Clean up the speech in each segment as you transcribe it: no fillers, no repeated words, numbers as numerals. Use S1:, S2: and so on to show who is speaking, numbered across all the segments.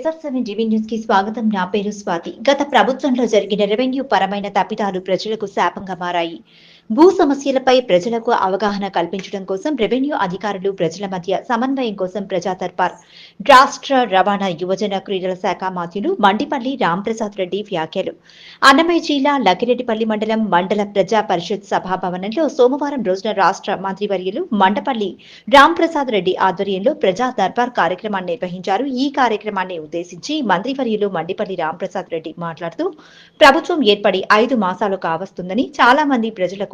S1: SR7 TV news కి స్వాగతం. నా పేరు స్వాతి. గత ప్రభుత్వంలో జరిగిన రెవెన్యూ పరమైన తప్పిదాలు ప్రజలకు శాపంగా మారాయి. భూ సమస్యలపై ప్రజలకు అవగాహన కల్పించడం కోసం రెవెన్యూ అధికారులు ప్రజల మధ్య సమన్వయం కోసం ప్రజా దర్బార్ రాష్ట్ర రవాణా యువజన క్రీడల శాఖ మంత్రులు మండిపల్లి రాంప్రసాద్ రెడ్డి వ్యాఖ్యలు. అన్నమయ్య జిల్లా లక్కిరెడ్డిపల్లి మండల ప్రజా పరిషత్ సభాభవనంలో సోమవారం రోజున రాష్ట్ర మంత్రివర్యులు మండపల్లి రాంప్రసాద్ రెడ్డి ఆధ్వర్యంలో ప్రజా దర్బార్ కార్యక్రమాన్ని నిర్వహించారు. ఈ కార్యక్రమాన్ని ఉద్దేశించి మంత్రివర్యులు మండిపల్లి రాంప్రసాద్ రెడ్డి మాట్లాడుతూ ప్రభుత్వం ఏర్పడి 5 మాసాలు కావస్తుందని, చాలా మంది ప్రజలకు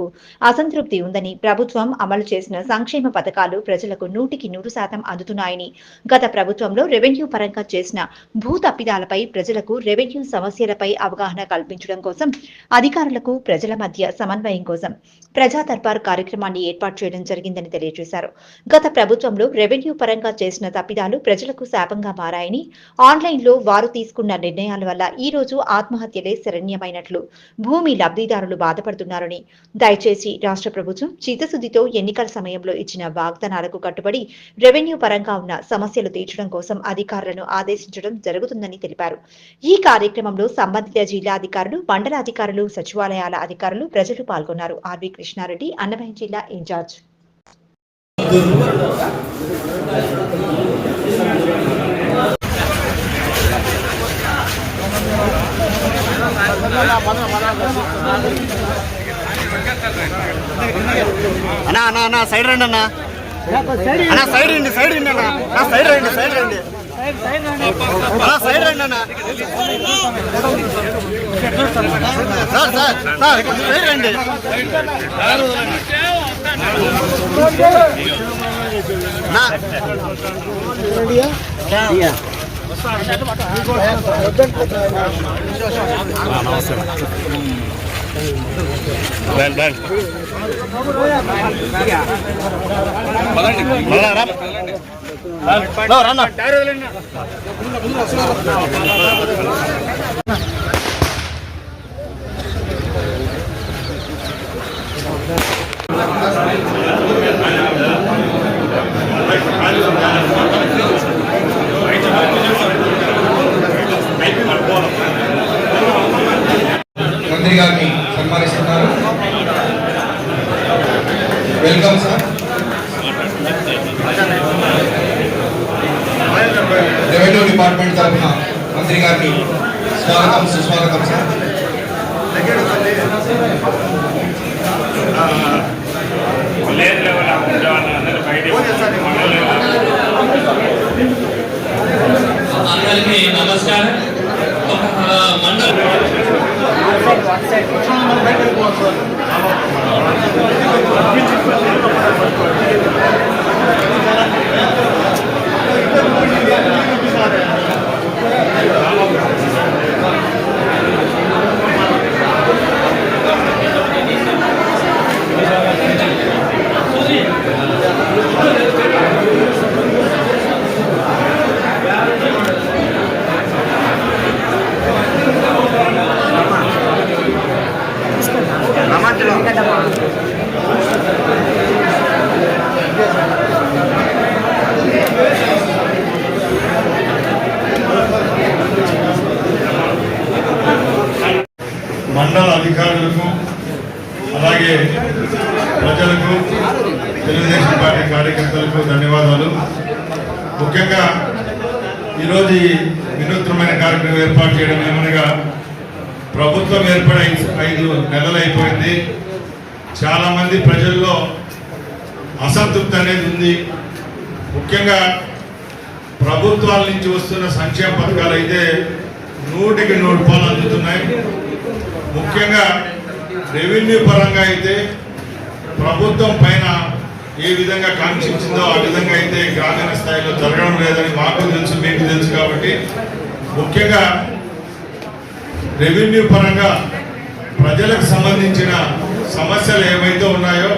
S1: అసంతృప్తి ఉందని, ప్రభుత్వం అమలు చేసిన సంక్షేమ పథకాలు ప్రజలకు 100% అందుతున్నాయని, గత ప్రభుత్వంలో రెవెన్యూ పరంగా చేసిన భూ తప్పిదాలపై ప్రజలకు రెవెన్యూ సమస్యలపై అవగాహన కల్పించడం కోసం అధికారులకు ప్రజల మధ్య సమన్వయం కోసం ప్రజా దర్బార్ కార్యక్రమాన్ని ఏర్పాటు చేయడం జరిగిందని తెలియజేశారు. గత ప్రభుత్వంలో రెవెన్యూ పరంగా చేసిన తప్పిదాలు ప్రజలకు శాపంగా మారాయని, ఆన్లైన్లో వారు తీసుకున్న నిర్ణయాల వల్ల ఈ రోజు ఆత్మహత్యలే శరణ్యమైనట్లు భూమి లబ్ధిదారులు బాధపడుతున్నారని, దయచేసి రాష్ట్ర ప్రభుత్వం చిత్తశుద్ధితో ఎన్నికల సమయంలో ఇచ్చిన వాగ్దానాలకు కట్టుబడి రెవెన్యూ పరంగా ఉన్న సమస్యలు తీర్చడం కోసం అధికారులను ఆదేశించడం జరుగుతుందని తెలిపారు. ఈ కార్యక్రమంలో సంబంధిత జిల్లా అధికారులు, మండల అధికారులు, సచివాలయాల అధికారులు, ప్రజలు పాల్గొన్నారు. ఆర్వి కృష్ణారెడ్డి, అన్నమయ్య జిల్లా ఇన్ఛార్జ్.
S2: అన్నా అన్నా అన్నా సైడ్ రండి అన్నా అన్నా సైడ్ రండి అన్నా సైడ్ రండి అన్నా సైడ్ రండి అన్నా సార్ సైడ్ రండి
S3: మంత్రి గారిని సన్మానిస్తున్నారు. Welcome sir. రెవెన్యూ డిపార్ట్మెంట్ తరఫున మంత్రి గారిని స్వాగతం, సుస్వాగతం సార్.
S4: అందరికీ నమస్కారం.
S5: మండల అధికారులకు, అలాగే ప్రజలకు, తెలుగుదేశం పార్టీ కార్యకర్తలకు ధన్యవాదాలు. ముఖ్యంగా ఈరోజు ఈ వినూత్నమైన కార్యక్రమం ఏర్పాటు చేయడం ఏమనగా, ప్రభుత్వం ఏర్పడి 5 నెలలు అయిపోయింది. చాలామంది ప్రజల్లో అసంతృప్తి అనేది ఉంది. ముఖ్యంగా ప్రభుత్వాల నుంచి వస్తున్న సంక్షేమ పథకాలు అయితే 100కి 100 అందుతున్నాయి. ముఖ్యంగా రెవెన్యూ పరంగా అయితే ప్రభుత్వం పైన ఏ విధంగా కాంక్షించిందో ఆ విధంగా అయితే గ్రామీణ స్థాయిలో జరగడం లేదని మాకు తెలుసు, మీకు తెలుసు. కాబట్టి ముఖ్యంగా రెవెన్యూ పరంగా ప్రజలకు సంబంధించిన సమస్యలు ఏవైతే ఉన్నాయో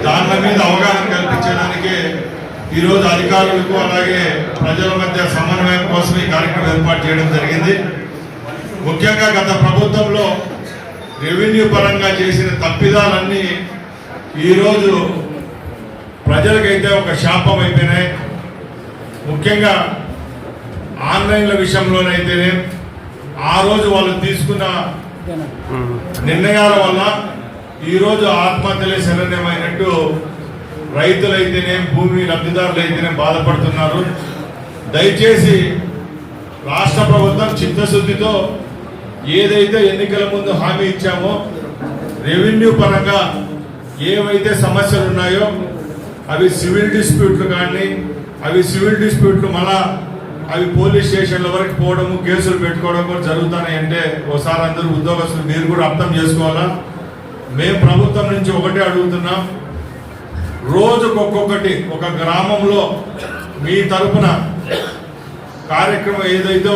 S5: దాని మీద అవగాహన కల్పించడానికి ఈరోజు అధికారులకు, అలాగే ప్రజల మధ్య సమన్వయం కోసం ఈ కార్యక్రమం ఏర్పాటు చేయడం జరిగింది. ముఖ్యంగా గత ప్రభుత్వంలో రెవెన్యూ పరంగా చేసిన తప్పిదాలన్నీ ఈరోజు ప్రజలకైతే ఒక శాపం అయిపోయినాయి. ముఖ్యంగా ఆన్లైన్ల విషయంలోనైతేనే ఆ రోజు వాళ్ళు తీసుకున్న నిర్ణయాల వల్ల ఈరోజు ఆత్మహత్యలే శరణ్యమైనట్టు రైతులైతేనే భూమి లబ్ధిదారులు అయితేనే బాధపడుతున్నారు. దయచేసి రాష్ట్ర ప్రభుత్వం చిత్తశుద్ధితో ఏదైతే ఎన్నికల ముందు హామీ ఇచ్చామో రెవెన్యూ పరంగా ఏవైతే సమస్యలు ఉన్నాయో అవి సివిల్ డిస్ప్యూట్లు కానీ అవి సివిల్ డిస్ప్యూట్లు మళ్ళా అవి పోలీస్ స్టేషన్ల వరకు పోవడము కేసులు పెట్టుకోవడం కూడా జరుగుతున్నాయి. అంటే ఒకసారి అందరూ ఉద్యోగస్తులు మీరు కూడా అర్థం చేసుకోవాలా. మేము ప్రభుత్వం నుంచి ఒకటే అడుగుతున్నాం, రోజుకు ఒక్కొక్కటి ఒక గ్రామంలో మీ తరపున కార్యక్రమం ఏదైతే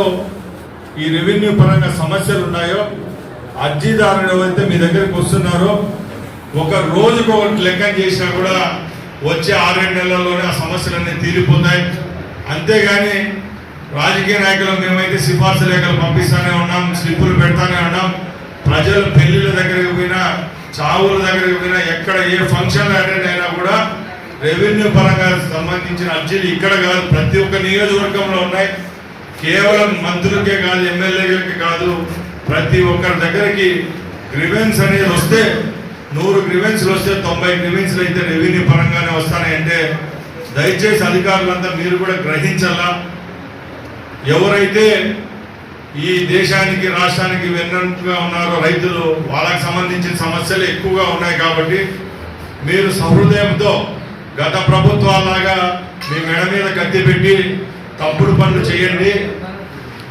S5: ఈ రెవెన్యూ పరంగా సమస్యలు ఉన్నాయో అర్జీదారులు ఎవరైతే మీ దగ్గరికి వస్తున్నారో ఒక రోజుకు ఒకటి లెక్కన చేసినా కూడా వచ్చే 6-7 నెలల్లోనే ఆ సమస్యలన్నీ తీరిపోతాయి. అంతేగాని రాజకీయ నాయకులు మేమైతే సిఫార్సు లేఖలు పంపిస్తానే ఉన్నాం, స్లిప్పులు పెడతానే ఉన్నాం. ప్రజలు పెళ్లిళ్ళ దగ్గరికి పోయినా చావుల దగ్గరికి పోయినా ఎక్కడ ఏ ఫంక్షన్లు అటెండ్ అయినా కూడా రెవెన్యూ పరంగా సంబంధించిన అర్జీలు ఇక్కడ కాదు ప్రతి ఒక్క నియోజకవర్గంలో ఉన్నాయి. కేవలం మంత్రులకే కాదు, ఎమ్మెల్యేలకి కాదు, ప్రతి ఒక్కరి దగ్గరికి గ్రివెన్స్ అనేది వస్తే 100 గ్రివెన్స్లు వస్తే 90 గ్రివెన్స్లు అయితే రెవెన్యూ పరంగానే వస్తాయంటే దయచేసి అధికారులంతా మీరు కూడా గ్రహించాలా. ఎవరైతే ఈ దేశానికి రాష్ట్రానికి వెన్నంటుగా ఉన్నారో రైతులు, వాళ్ళకి సంబంధించిన సమస్యలు ఎక్కువగా ఉన్నాయి. కాబట్టి మీరు సహృదయంతో గత ప్రభుత్వాలాగా మీ మెడ మీద కత్తి పెట్టి తప్పుడు పనులు చేయండి.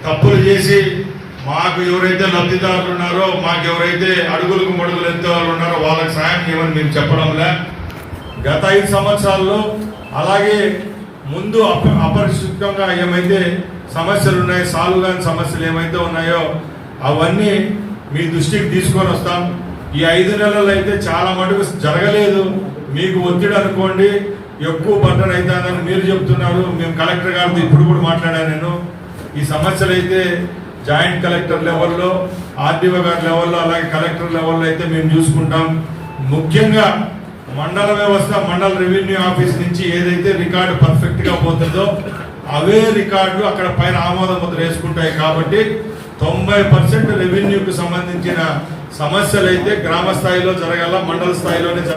S5: తప్పులు చేసి మాకు ఎవరైతే లబ్ధిదారులు ఉన్నారో, మాకు ఎవరైతే అడుగులకు మడుగులు ఎత్తే వాళ్ళు ఉన్నారో వాళ్ళకి సాయం చేయమని మేము చెప్పడంలే. గత 5 సంవత్సరాల్లో అలాగే ముందు అపరిశుభ్రంగా ఏమైతే సమస్యలు ఉన్నాయో, సాల్వ్ కాని సమస్యలు ఏమైతే ఉన్నాయో అవన్నీ మీ దృష్టికి తీసుకొని వస్తాం. ఈ 5 నెలలు అయితే చాలా మటుకు జరగలేదు. మీకు ఒత్తిడి అనుకోండి, ఎక్కువ బర్డన్ అవుతుందని మీరు చెప్తున్నారు. మేము కలెక్టర్ గారితో ఇప్పుడు కూడా మాట్లాడాను నేను. ఈ సమస్యలు అయితే జాయింట్ కలెక్టర్ లెవెల్లో, ఆర్డీఓ గారి లెవెల్లో, అలాగే కలెక్టర్ లెవెల్లో అయితే మేము చూసుకుంటాం. ముఖ్యంగా మండల వ్యవస్థ, మండల రెవెన్యూ ఆఫీస్ నుంచి ఏదైతే రికార్డు పర్ఫెక్ట్ గా పోతుందో అవే రికార్డులు అక్కడ పైన ఆమోద ముద్ర వేసుకుంటాయి. కాబట్టి 90% రెవెన్యూకి సంబంధించిన సమస్యలు అయితే గ్రామ స్థాయిలో జరగాల, మండల స్థాయిలోనే